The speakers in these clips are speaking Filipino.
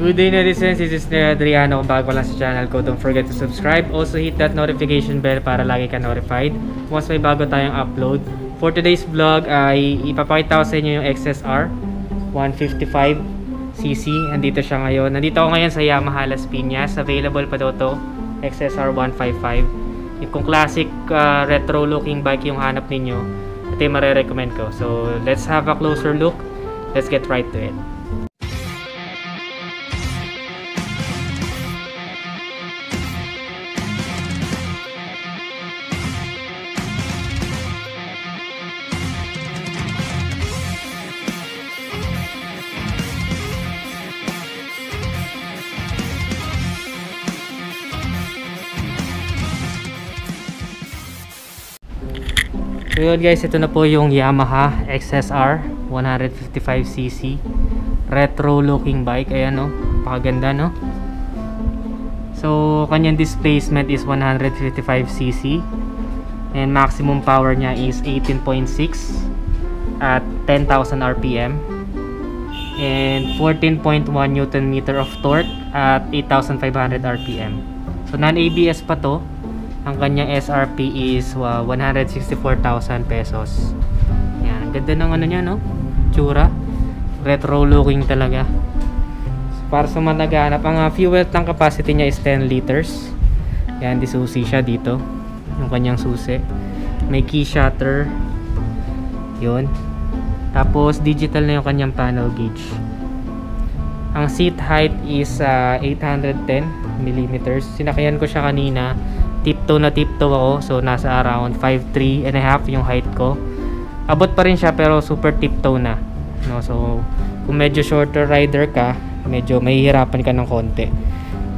Good day netizens, this is Adriano. Kung bago lang sa channel ko, don't forget to subscribe. Also hit that notification bell para lagi ka notified once may bago tayong upload. For today's vlog ay ipapakita ko sa inyo yung XSR 155cc. Nandito siya ngayon. Nandito ako ngayon sa Yamaha Las Piñas. Available pa daw to, XSR 155. Kung classic retro looking bike yung hanap ninyo, ito yung marirecommend ko. So let's have a closer look. Let's get right to it. So yun guys, ito na po yung Yamaha XSR 155cc retro looking bike. Ayan no, pakaganda no. So kanyang displacement is 155cc and maximum power niya is 18.6 at 10,000 rpm and 14.1 Newton meter of torque at 8,500 rpm. So non-ABS pa to. Ang kanyang SRP is 164,000 pesos. Yan, ganda ng ano niya no, tsura, retro looking talaga. So, para sa mga naghahanap, ang fuel tank capacity niya is 10 liters. Yan, disusi siya dito, yung kanyang susi. May key shutter, yun. Tapos digital na yung kanyang panel gauge. Ang seat height is 810 millimeters. Sinakayan ko siya kanina, tiptoe na tiptoe ako, so nasa around 5'3" and a half yung height ko. Abot pa rin siya pero super tiptoe na no? So kung medyo shorter rider ka, medyo mahihirapan ka ng konti.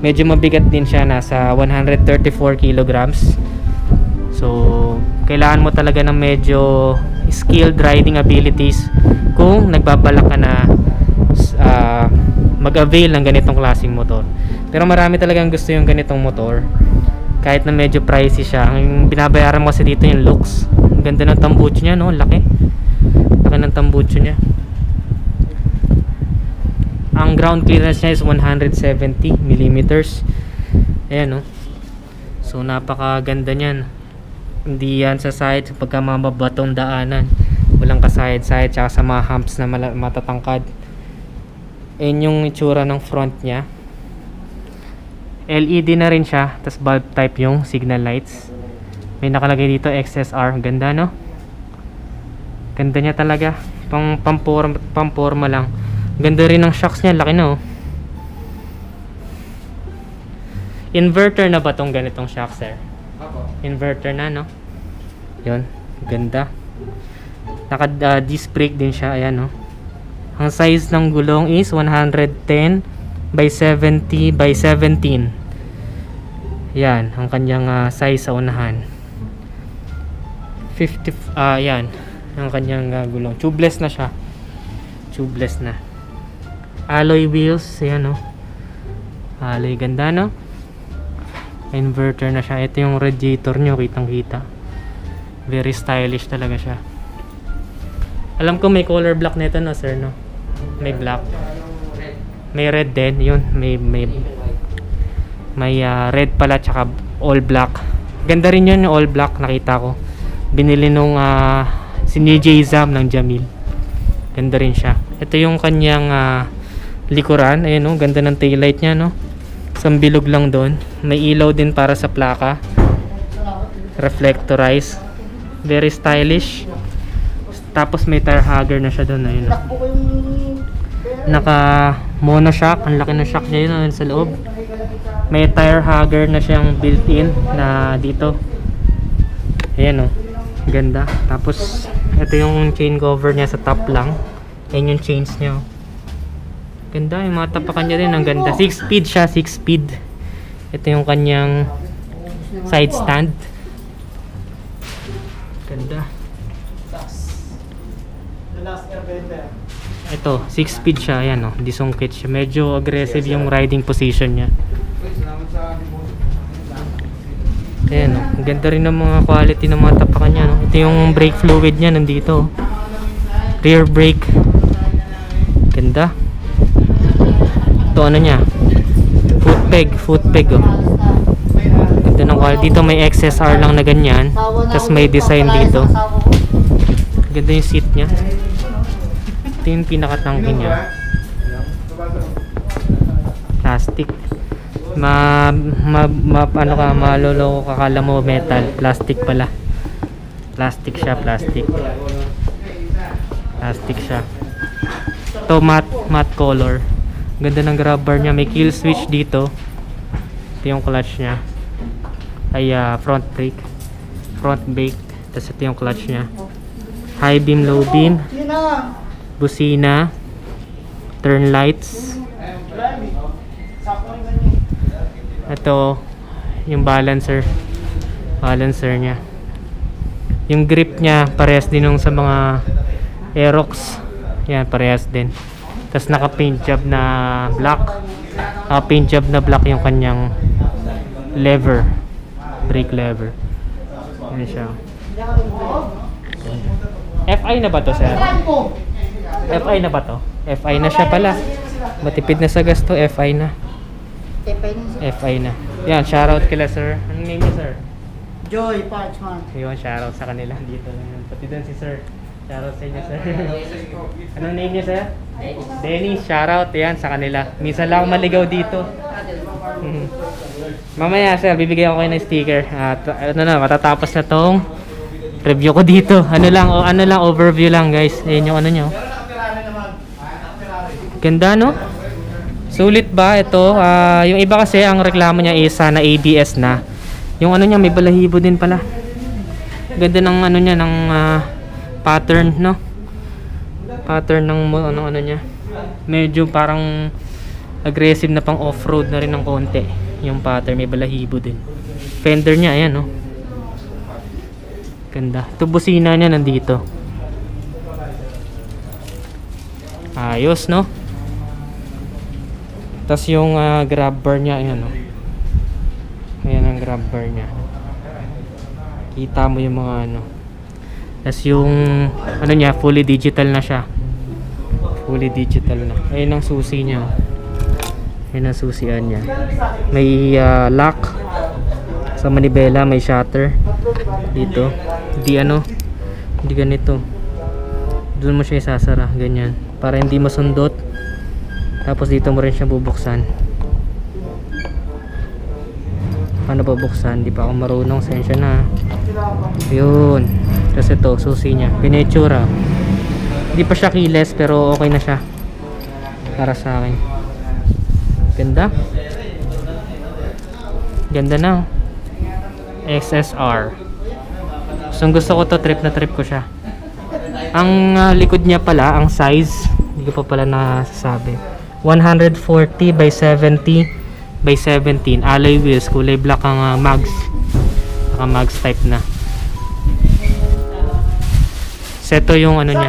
Medyo mabigat din siya, nasa 134 kilograms. So kailangan mo talaga ng medyo skilled riding abilities kung nagbabalak ka na mag-avail ng ganitong klaseng motor. Pero marami talagang gusto yung ganitong motor kahit na medyo pricey siya. Ang binabayaran mo kasi dito yung looks. Ang ganda ng tambucho niya no, laki ng tambucho niya. Ang ground clearance niya is 170 millimeters. Ayan no. So napakaganda niyan. Hindi yan sa side pagka mababatong daanan, walang ka side tsaka sa mga humps na matatangkad. Ayan yung itsura ng front niya. LED na rin siya, tas bulb type yung signal lights. May nakalagay dito XSR, ganda no. Ganda niya talaga, pamporma lang. Ganda rin ng shocks niya, laki no. Inverter na ba tong ganitong shocks sir? Inverter na no. Yun, ganda. Naka disc brake din siya, ayan no. Ang size ng gulong is 110 by 70 by 17. Yan ang kanyang size sa unahan. 50 yan ang kanyang gulong. Tubeless na siya. Tubeless na. Alloy wheels, ayan no. Alloy, ganda no. Inverter na siya. Ito yung radiator nyo, kitang-kita. Very stylish talaga siya. Alam ko may color black nito no sir no. May black. May red din, yun, may red pala tsaka all black. Ganda rin yun yung all black, nakita ko. Binili nung si J Zam ng Jamil. Ganda rin siya. Ito yung kanyang likuran, ayun no, ganda ng taillight niya no. Isang bilog lang doon. May ilaw din para sa plaka. Reflectorized. Very stylish. Tapos may tire hugger na siya doon, ayun no. Naka mono shock, ang laki ng shock niya yun sa loob. May tire hugger na siyang built-in na dito. Ayan o, ganda. Tapos ito yung chain cover niya sa top lang. Ayan yung chains niya. Ganda, yung mga tapakan niya din, ang ganda. 6 speed siya, 6 speed. Ito yung kanyang side stand. Ganda. Ito, 6 speed siya, ayan o, disungkit siya. Medyo aggressive yung riding position niya. Ayan o, ganda rin ng mga quality ng mga tapakan niya no? Ito yung brake fluid niya, nandito. Rear brake. Ganda. Ito ano niya, foot peg oh. Ito ng quality. Dito may XSR lang na ganyan, tapos may design dito. Ganda yung seat niya. Ito yung pinakatangke niya, plastic. Ano ka, maloloko ka, kala mo metal, plastic pala. Plastic siya, plastic siya. Ito matte color. Ganda ng grab bar niya, may kill switch dito. Ito yung clutch niya, ay front brake. Tapos ito yung clutch niya, high beam, low beam, busina, turn lights. Ito yung balancer niya. Yung grip niya parehas din nung sa mga Aerox. Yan, parehas din. Tapos naka paint job na black. Yung kanyang lever, brake lever. Yan siya. FI na ba to, sir? FI na ba to? FI na siya pala. Matipid na sa gasto, FI na. FI na. Yan, shoutout kila sir. Anong name niya, sir? Joy Parchman. Yun, shoutout sa kanila. Dito lang yun. Pati doon si sir. Shoutout sa inyo, sir. Anong name niya, sir? Dennis. Shoutout. Yan, sa kanila. Minsan lang ako maligaw dito. Mamaya, sir, bibigyan ko kayo ng sticker. At matatapos na tong review ko dito. Ano lang, overview lang, guys. Ayun yung ano nyo. Ganda, no? Sulit ba ito? Yung iba kasi ang reklamo niya is na ABS na. Yung ano niya may balahibo din pala. Ganda ng ano niya, ng pattern, no? Pattern ng ano niya. Medyo parang aggressive na pang off-road na rin ng konti. Yung pattern may balahibo din. Fender niya, ayan, no? Ganda. Ito busina niya nandito. Ayos, no? Tapos yung grab bar niya, ayan o. Ayan ang grab bar niya. Kita mo yung mga ano. Tapos yung ano niya, fully digital na siya. Fully digital na. Ayan ang susi niya. Ayan ang susian niya. May lock sa manibela, may shutter dito. Hindi ganito. Doon mo siya isasara, ganyan. Para hindi masundot. Tapos dito mo rin siya bubuksan. Paano bubuksan? Di pa ako marunong. Sensya na. Yun. Tapos ito, susi niya. Pinetsura. Hindi pa siya keyless pero okay na siya. Para sa akin. Ganda. Ganda na. XSR. Gusto ko to, trip na trip ko siya. Ang likod niya pala, ang size, hindi ko pa pala nasasabi. 140 by 70 by 17. Alloy wheels, kulay black ang mags. Naka mags type na. Seto yung ano niya.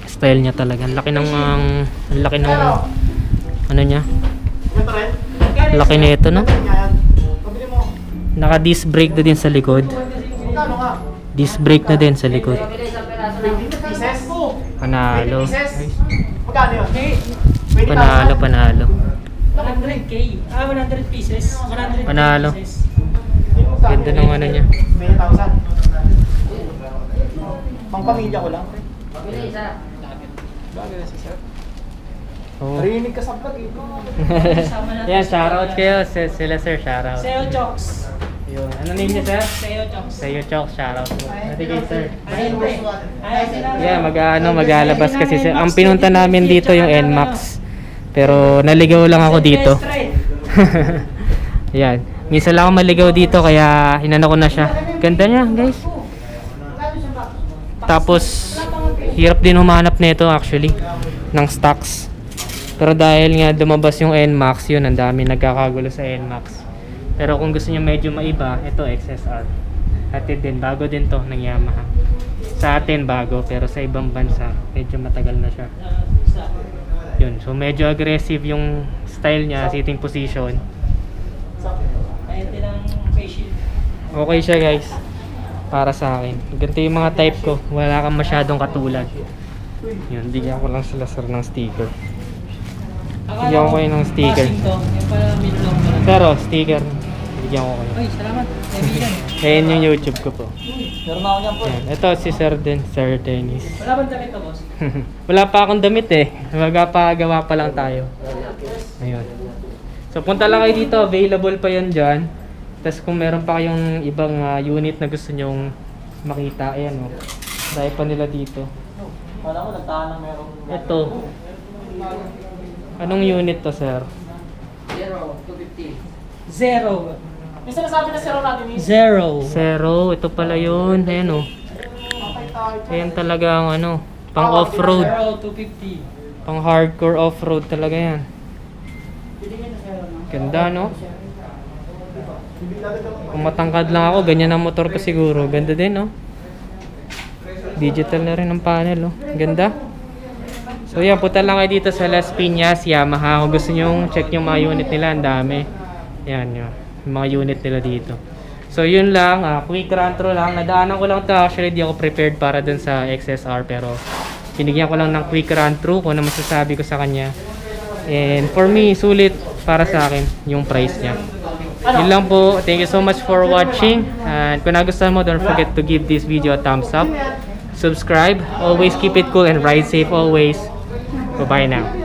Style niya talaga. Ang laki ng ano niya. Laki nito, no? Naka disc brake na din sa likod. Disc brake na din sa likod. Panalo. Panalo. 100k. 100 pieces. 100 Panalo. pieces. Ganda ng ano niya. 20,000. Pang pamilya ko lang. Bagay na si sir. Oh. Narinig ka sa vlog eh. Yan, shoutout kayo. Sila sir, shoutout. Seo Chokes. Yun. Ano name niya, sir? Seo Chokes. Sa'yo, Chok, shoutout mo. Natigay, sir. Yeah, maglalabas kasi sir. Ang pinunta namin dito yung NMAX. Pero naligaw lang ako dito. Yan. Minsan lang ako maligaw dito kaya inano ko na siya. Ganda niya, guys. Tapos hirap din humanap nito actually ng stocks. Pero dahil nga lumabas yung NMAX, yun, ang dami nagkakagulo sa NMAX. Pero kung gusto niyo medyo maiba, ito XSR. Hatid din, bago din to ng Yamaha. Sa atin bago, pero sa ibang bansa medyo matagal na siya. Yun, so medyo aggressive yung style niya, sitting position. Okay siya, guys. Para sa akin. Ganito yung mga type ko. Wala kang masyadong katulad. Yun, bigyan ko lang sila sir ng sticker. Bigyan ko kayo ng sticker. Passing to. Yung pala minulong ko lang. Pero, sticker. Bigyan ko kayo. Ay, salamat. Kaibigan. Ayan yung YouTube ko po. Meron na ako niyan po. Ayan. Ito si Sir din, Sir Dennis. Wala bang damit to, boss? Wala pa akong damit eh. Magpapagawa pa lang tayo. Ayun. So punta lang kayo dito, available pa yan dyan. Tapos kung meron pa kayong ibang unit na gusto nyong makita, ayan o. Dahil pa nila dito. Wala mo, nagtahan ng meron. Ito. Anong unit to, sir? 0, 250. 0. Yung sinasabi na zero natin is... Zero. Zero. Ito pala yun. Ayan o. Ayan talaga ang ano, pang off-road. 0, 250. Pang hardcore off-road talaga yan. Ganda no? Kung matangkad lang ako, ganyan ang motor ko siguro. Ganda din no? Digital na rin ang panel no? Ganda. So yan, punta lang kayo dito sa Las Piñas, Yamaha. Kung gusto nyo check yung mga unit nila, ang dami. Yan yun, yung mga unit nila dito. So yun lang, quick run through lang. Nadaanan ko lang ito, actually di ako prepared para dun sa XSR. Pero binigyan ko lang ng quick run through kung ano masasabi ko sa kanya. And for me, sulit para sa akin yung price niya. Yun lang po. Thank you so much for watching. And kung nagustuhan mo, don't forget to give this video a thumbs up. Subscribe. Always keep it cool and ride safe always. Bye-bye now.